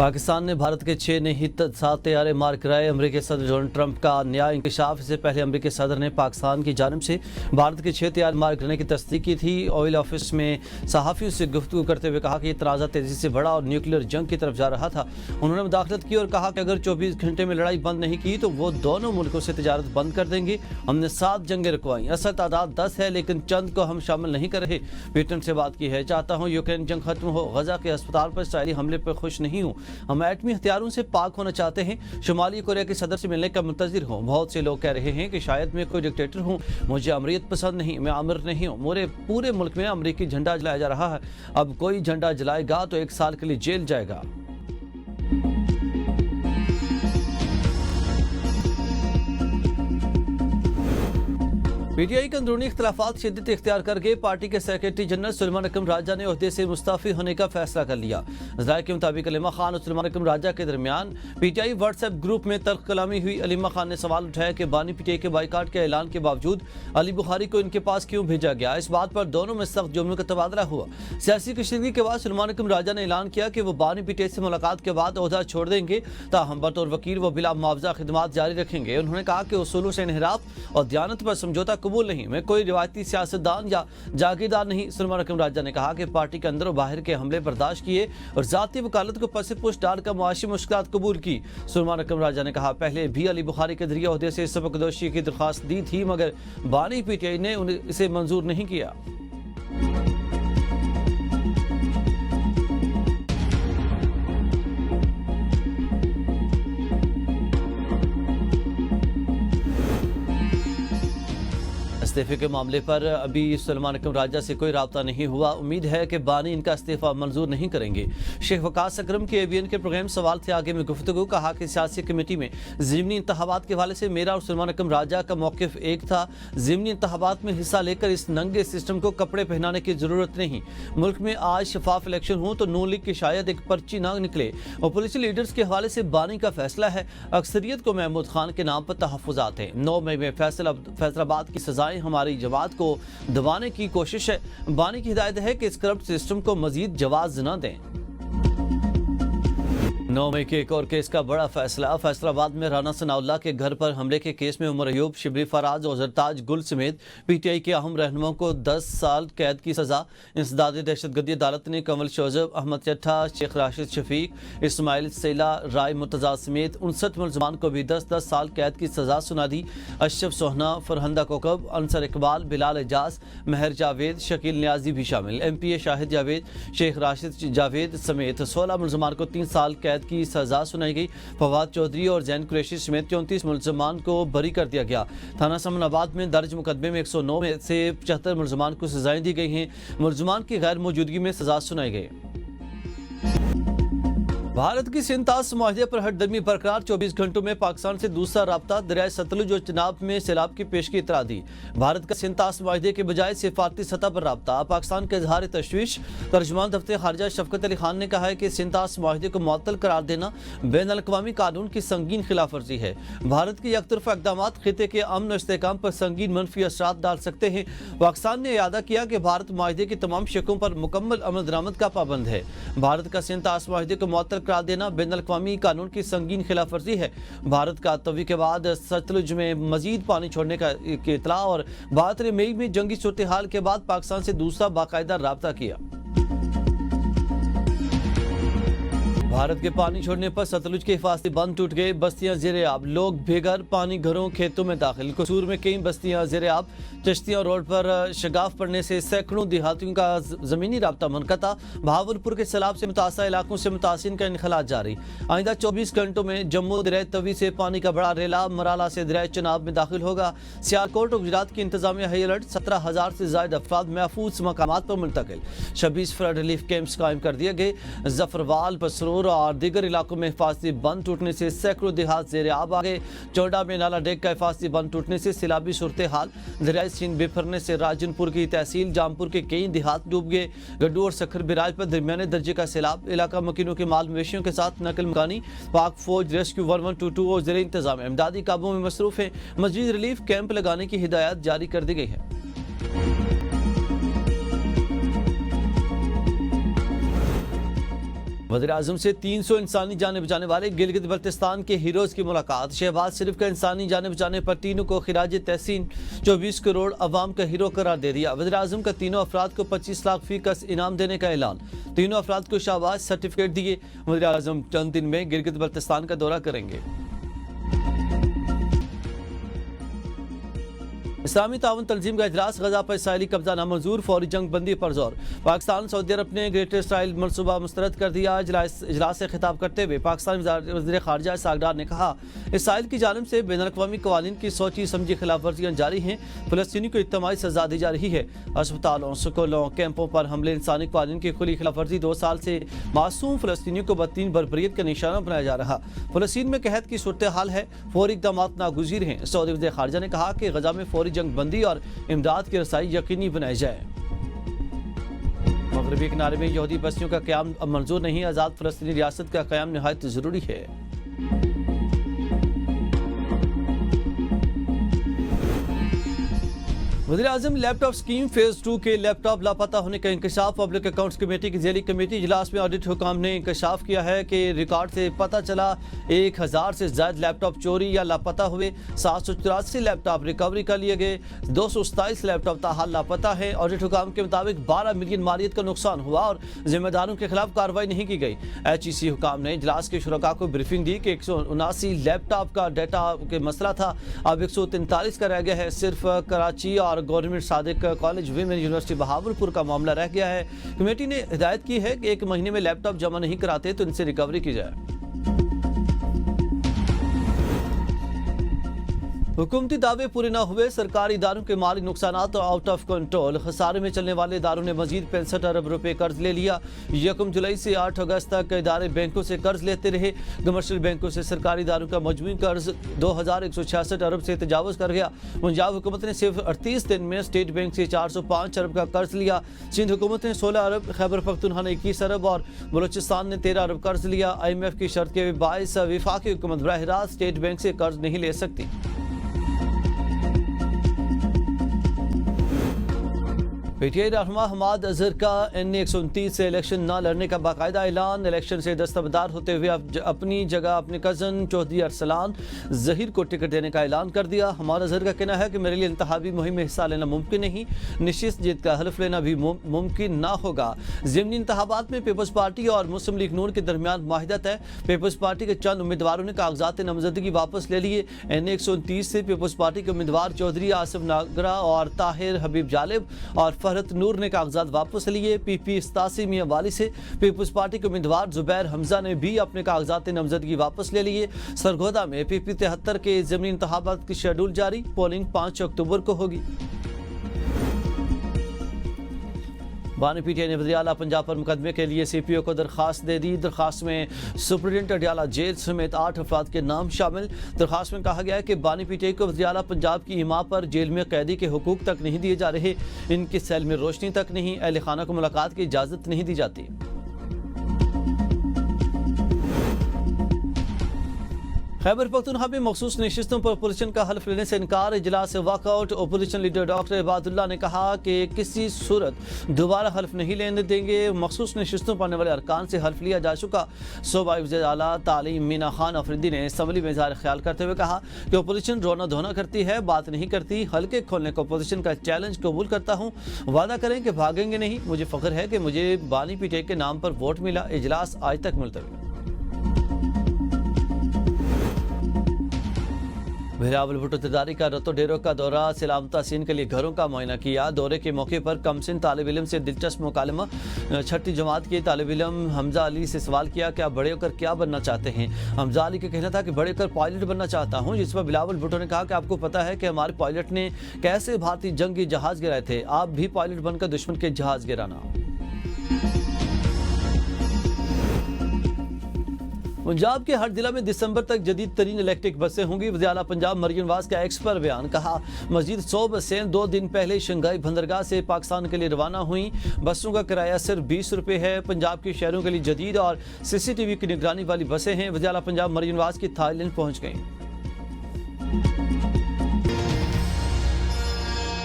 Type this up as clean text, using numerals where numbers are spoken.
पाकिस्तान ने भारत के 6 नहीं 7 तैयारे मार गिराए। अमेरिकी सदर डोनाल्ड ट्रंप का नया इंकशाफ। इससे पहले अमेरिकी सदर ने पाकिस्तान की जानिब से भारत के 6 तैयार मार गिरने की तस्दीक की थी। ओवल ऑफिस में सहाफ़ियों से गुफ्तगू करते हुए कहा कि ये तनाज़ा तेज़ी से बढ़ा और न्यूक्लियर जंग की तरफ जा रहा था। उन्होंने मुदाखलत की और कहा कि अगर 24 घंटे में लड़ाई बंद नहीं की तो वो दोनों मुल्कों से तिजारत बंद कर देंगे। हमने 7 जंगें रुकवाई, असल तादाद 10 है, लेकिन चंद को हम शामिल नहीं कर रहे। ब्रिटेन से बात की है, चाहता हूँ यूक्रेन जंग खत्म हो। गजा के अस्पताल पर इसराइली हमले पर खुश नहीं हूँ। हम एटमी हथियारों से पाक होना चाहते हैं। शुमाली कोरिया के सदर से मिलने का मुंतजिर हूँ। बहुत से लोग कह रहे हैं कि शायद मैं कोई डिक्टेटर हूँ। मुझे अमरीत पसंद नहीं, मैं आमिर नहीं हूँ। मेरे पूरे मुल्क में अमरीकी झंडा जलाया जा रहा है। अब कोई झंडा जलाएगा तो 1 साल के लिए जेल जाएगा। पीटीआई के अंदरूनी इख्तलाफात शिद्दत इख्तियार कर गए। पार्टी के सेक्रेटरी जनरल सुलेमान अकरम राजा ने ओहदे से मुस्तफ़ी होने का फैसला कर लिया। ज़राए के मुताबिक अलीमा खान और सुलेमान अकरम राजा के दरमियान पीटीआई व्हाट्सएप ग्रुप में तल्ख कलामी हुई। अलीमा खान ने सवाल उठाया कि बानी पीटीआई के बाइकाट के ऐलान के बावजूद अली बुखारी को इनके पास क्यों भेजा गया। इस बात पर दोनों में सख्त जुमलों का तबादला हुआ। सियासी कशीदगी के बाद सुलेमान अकरम राजा ने ऐलान किया कि वो बानी पीटीआई से मुलाकात के बाद ओहदा छोड़ देंगे। ताहम बतौर वकील वो बिला मुआवजा खिदमात जारी रखेंगे। उन्होंने कहा कि उसूलों से इन्हिराफ और दियानत पर समझौता कबूल नहीं। मैं कोई रिवायती सियासतदान या जागीरदार नहीं। सुलेमान अकरम राजा ने कहा कि पार्टी के अंदर और बाहर के हमले बर्दाश्त किए और जाती वकालत को पसे पुश डालकर मुआशी मुश्किलात कबूल की। सुलेमान अकरम राजा ने कहा, पहले भी अली बुखारी के जरिए ओहदे से सबकदोशी की दरख्वास्त दी थी, मगर बानी पीटीआई ने इसे मंजूर नहीं किया। इस्तीफे के मामले पर अभी सुलेमान अकरम राजा से कोई राब्ता नहीं हुआ। उम्मीद है कि बानी इनका इस्तीफा मंजूर नहीं करेंगे। शेख वकास अकरम के एवीएन के प्रोग्राम सवाल थे आगे में गुफ्तगू। कहा कि सियासी कमेटी में ज़िमनी इंतखाबात के हवाले से मेरा और सुलेमान अकरम राजा का मौक़िफ़ एक था। ज़िमनी इंतखाबात में हिस्सा लेकर इस नंगे सिस्टम को कपड़े पहनाने की ज़रूरत नहीं। मुल्क में आज शफाफ इलेक्शन हो तो नून लीग की शायद एक पर्ची ना निकले। ओपोजिशन लीडर्स के हवाले से बानी का फैसला है। अक्सरियत को महमूद खान के नाम पर तहफ़्फ़ुज़ात हैं। 9 मई में फैसलाबाद की सजाएं हमारी जमात को दबाने की कोशिश है। बानी की हिदायत है कि इस करप्ट सिस्टम को मजीद जवाज न दें। 9 मई के एक और केस का बड़ा फैसला। फैसलाबाद में राना सनाउल्लाह के घर पर हमले के केस में उमर अयूब, शिबली फराज और जरताज गुल समेत पीटीआई के अहम रहनुमाओं को 10 साल कैद की सजा। इंसदादी दहशतगर्दी अदालत ने कंवल शोजब, अहमद चट्ठा, शेख राशिद शफीक, इस्माइल सेला, राय मुर्तजा समेत 59 मुलजमान को भी 10-10 साल कैद की सजा सुना दी। अशरफ सोहना, फरहंदा कोकब, अंसर इकबाल, बिलाल एजाज, महर जावेद, शकील नियाजी भी शामिल। एमपीए शाहिद जावेद, शेख राशिद जावेद समेत 16 मुलजमान को 3 साल कैद की सजा सुनाई गई। फवाद चौधरी और जैन कुरैशी समेत 34 मुलजमान को बरी कर दिया गया। थाना समनाबाद में दर्ज मुकदमे में 109 में से 75 मुलजमान को सजाएं दी गई हैं। मुलजमान की गैर मौजूदगी में सजा सुनाई गई। भारत की सिंतास मुआहदे पर हटदर्मी बरकरार। 24 घंटों में पाकिस्तान से दूसरा राब्ता। दरिया सतलुज और चिनाब में सैलाब की पेशगी इतला दी। भारत का सिंतास मुआहदे के बजाय सिफारती सतह पर राब्ता। पाकिस्तान के इजहार तशवीश। तर्जुमान दफ्तर खारजा शफकत अली खान ने कहा है कि सिंतास मुआहदे को मुअत्तल करार देना बैन अल-अक़वामी कानून की संगीन खिलाफ वर्जी है। भारत के यकतरफा इक़दामात खिते के अमन और इस्तेहकाम पर संगीन मनफी असरात डाल सकते हैं। पाकिस्तान ने इरादा किया कि भारत मुआहदे की तमाम शकों पर मुकम्मल अमल दरामद का पाबंद है। भारत का सिंतास मुआहदे को मुअत्तल करार देना बैन अल-अक़वामी कानून की संगीन खिलाफ वर्जी है। भारत का तवी के बाद सतलुज में मजीद पानी छोड़ने का इतला और भारत ने मई में जंगी सूरत हाल के बाद पाकिस्तान से दूसरा बाकायदा राब्ता किया। भारत के पानी छोड़ने पर सतलुज के हिफाजती बंद टूट गए। बस्तियां ज़ेर-ए-आब, लोग बेघर, पानी घरों खेतों में दाखिल। कसूर में कई बस्तियां ज़ेर-ए-आब। चिश्तियां रोड पर शगाफ पड़ने से सैकड़ों देहातियों का ज़मीनी राब्ता मुनक़ता। बहावलपुर के सैलाब से मुतासर इलाकों से मुतासिरीन का इनखला जारी। आइंदा 24 घंटों में जम्मू दरिया तवी से पानी का बड़ा रेला मराला से दरिया चिनाब में दाखिल होगा। सियालकोट और गुजरात की इंतजामिया हाई अलर्ट। 17,000 से ज़ायद अफराद महफूज मकामात पर मुंतकिल। 26 फ्लड रिलीफ कैंप्स कायम कर दिए गए। जफरवाल, पसरूर और दीगर इलाकों में हिफाजती बंद टूटने से सैकड़ों देहात ज़ेर-ए-आब आ गए। चौड़ा में नाला डेक का हिफाजती बंद टूटने से सैलाबी सूरत हाल। दरियाई सींध बिफरने से राजनपुर की तहसील जामपुर के कई देहात डूब गए। गड्डू और सखर बिराज पर दरमियाने दर्जे का सैलाब। इलाका मकीनों के माल मवेशियों के साथ नकल मकानी। पाक फौज रेस्क्यू 1122 और ज़ेर इंतजाम इमदादी काबू में मसरूफ है। मजीद रिलीफ कैंप लगाने की हिदायत जारी कर दी गई है। वज़ीर-ए-आज़म से 300 इंसानी जानें बचाने वाले गिलगित बल्तिस्तान के हीरोज़ की मुलाकात। शहबाज शरीफ का इंसानी जानें बचाने पर तीनों को खिराज तहसीन 24 करोड़ अवाम का हीरो करार दे दिया। वज़ीर-ए-आज़म का तीनों अफराद को 25 लाख फी कस इनाम देने का ऐलान। तीनों अफराद को शाहबाज सर्टिफिकेट दिए। वज़ीर-ए-आज़म चंद दिन में गिलगित बल्तिस्तान का दौरा करेंगे। इस्लामी ताउन तंजीम का इजलास, गजा पर इसराइली कब्जा नामंजूर, फौरी जंग बंदी पर जोर। पाकिस्तान सऊदी अरब ने ग्रेटर इसराइल मनसूबा मुस्तरद कर दिया। इजलास से खिताब करते हुए पाकिस्तानी वज़ीर ख़ारजा सागडार ने कहा, इसराइल की जानिब से बैनुल-अक़वामी क़वानीन की सोची समझी खिलाफ वर्जियाँ जारी हैं। फ़लस्तीनी को इज्तिमाई सज़ा दी जा रही है। अस्पतालों, स्कूलों, कैंपों पर हमले इंसानी क़वानीन की खुली खिलाफ वर्जी। 2 साल से मासूम फ़लस्तीनियों को बदतीन बर्बरियत का निशाना बनाया जा रहा। फ़लस्तीन में कहत की सूरत हाल है, फौरी इक़दाम नागुज़ीर हैं। सऊदी वज़ीर ख़ारजा ने कहा कि गजा में फौरी जंग बंदी और इमदाद की रसाई यकीनी बनाई जाए। मगरबी किनारे में यहूदी बस्तियों का क़याम अब मंजूर नहीं। आज़ाद फ़लस्तीनी रियासत का क़याम निहायत ज़रूरी है। वज़ीर-ए-आज़म लैपटॉप स्कीम फेज़ 2 के लैपटॉप लापता होने का इंकशाफ। पब्लिक अकाउंट्स कमेटी की ज़ेली कमेटी इजलास में ऑडिट हुकाम ने इंकशाफ किया है कि रिकॉर्ड से पता चला 1000 से ज़्यादा लैपटॉप चोरी या लापता हुए। 784 लैपटॉप रिकवरी कर लिए गए। 227 लैपटॉप ताहाल लापता है। ऑडिट हुकाम के मुताबिक 12 मिलियन मालियत का नुकसान हुआ और जिम्मेदारों के खिलाफ कार्रवाई नहीं की गई। HEC हुकाम ने इजलास के शुरका को ब्रीफिंग दी कि 179 लैपटॉप का डाटा के मसला था, अब 143 का रह गया है। सिर्फ कराची और government Sadiq college women university Bahawalpur का मामला रह गया है। कमेटी ने हिदायत की है कि 1 महीने में लैपटॉप जमा नहीं कराते तो इनसे रिकवरी की जाए। हुकूमती दावे पूरे न हुए, सरकारी इदारों के माली नुकसान आउट ऑफ कंट्रोल। खसारे में चलने वाले इदारों ने मजीद 65 अरब रुपए कर्ज ले लिया। 1 जुलाई से 8 अगस्त तक इदारे बैंकों से कर्ज लेते रहे। कमर्शियल बैंकों से सरकारी इदारों का मजमूई कर्ज 2166 अरब से तजावज़ कर गया। पंजाब हुकूमत ने सिर्फ 38 दिन में स्टेट बैंक से 405 अरब का कर्ज लिया। सिंध हुकूमत ने 16 अरब, खैबर पख्तूनख्वा ने 21 अरब और बलोचिस्तान ने 13 अरब कर्ज लिया। IMF की शर्त के बायस वफाकी हुकूमत बराह रास्त स्टेट बैंक से कर्ज नहीं ले सकती। PTI रहनुमा हमाद अजहर का NA 129 से इलेक्शन न लड़ने का बाकायदा ऐलान। इलेक्शन से दस्तबरदार होते हुए अपनी जगह अपने कज़न चौधरी अरसलान ज़हीर को टिकट देने का ऐलान कर दिया। हमाद अजहर का कहना है कि मेरे लिए इंतखाबी मुहिम में हिस्सा लेना मुमकिन नहीं, निश्चित जीत का हल्फ लेना भी मुमकिन ना होगा। ज़िमनी इंतखाबात में पीपल्स पार्टी और मुस्लिम लीग नून के दरमियान माहिदत है। पीपल्स पार्टी के चंद उम्मीदवारों ने कागजात नामजदगी वापस ले लिए। NA 129 से पीपल्स पार्टी के उम्मीदवार चौधरी आसिफ नागरा और ताहिर हबीब जालिब और फरहत नूर ने कागजात वापस लिए। PP 87 मियां वाली से पीपल्स पार्टी के उम्मीदवार जुबैर हमजा ने भी अपने कागजात नामजदगी वापस ले लिए। सरगोदा में PP 73 के ज़मीनी इंतखाबात की शेड्यूल जारी, पोलिंग 5 अक्टूबर को होगी। बानी PTI ने वज़ीर आला पंजाब पर मुकदमे के लिए CPO को दरख्वास्त दे दी। दरख्वास्त में सुप्रीडेंट अडियाला जेल समेत 8 अफराद के नाम शामिल। दरख्वास्त में कहा गया है कि बानी PTI को वज़ीर आला पंजाब की हिमा पर जेल में कैदी के हुकूक तक नहीं दिए जा रहे, इनकी सेल में रोशनी तक नहीं, अहले खाना को मुलाकात की इजाज़त नहीं दी जाती। खैबर पख्तूनख्वा में मखसूस नशिस्तों पर अपोजिशन का हल्फ लेने से इनकार। इजलास से walkout. Opposition leader doctor Ibadullah ने कहा कि किसी सूरत दोबारा हल्फ नहीं लेने देंगे। मखसूस नशिस्तों पर आने वाले अरकान से हल्फ लिया जा चुका। सूबाई वज़ीर आला तालीम मीना खान अफरीदी ने असम्बली में इज़हार ख्याल करते हुए कहा कि अपोजिशन रोना धोना करती है, बात नहीं करती। हल्के खोलने को अपोजिशन का चैलेंज कबूल करता हूँ। वादा करें कि भागेंगे नहीं। मुझे फ़ख्र है कि मुझे बानी PTI के नाम पर वोट मिला। इजलास आज तक मुलतवी। बहरावल भुट्टो तदारी का रतो डेरों का दौरा। सलामत हसीन के लिए घरों का मुआयना किया। दौरे के मौके पर कमसिन तालिब इल्म से दिलचस्प मुकालमा। 6ठी जमात के तालिब इल्म हमजा अली से सवाल किया कि आप बड़े होकर क्या बनना चाहते हैं। हमजा अली का कहना था कि बड़े होकर पायलट बनना चाहता हूँ, जिस पर बिलावल भुट्टो ने कहा कि आपको पता है कि हमारे पायलट ने कैसे भारतीय जंगी जहाज गिराए थे, आप भी पायलट बनकर दुश्मन के जहाज गिराना। पंजाब के हर जिला में दिसंबर तक जदीद तरीन इलेक्ट्रिक बसें होंगी। वज़ीर आला पंजाब मरियम नवाज का एक्स पर बयान। कहा मजीद 100 बसें 2 दिन पहले शंघाई बंदरगाह से पाकिस्तान के लिए रवाना हुई। बसों का किराया सिर्फ 20 रुपये है। पंजाब के शहरों के लिए जदीद और CCTV की निगरानी वाली बसें हैं। वज़ीर आला पंजाब मरियम नवाज की थाईलैंड पहुँच गई।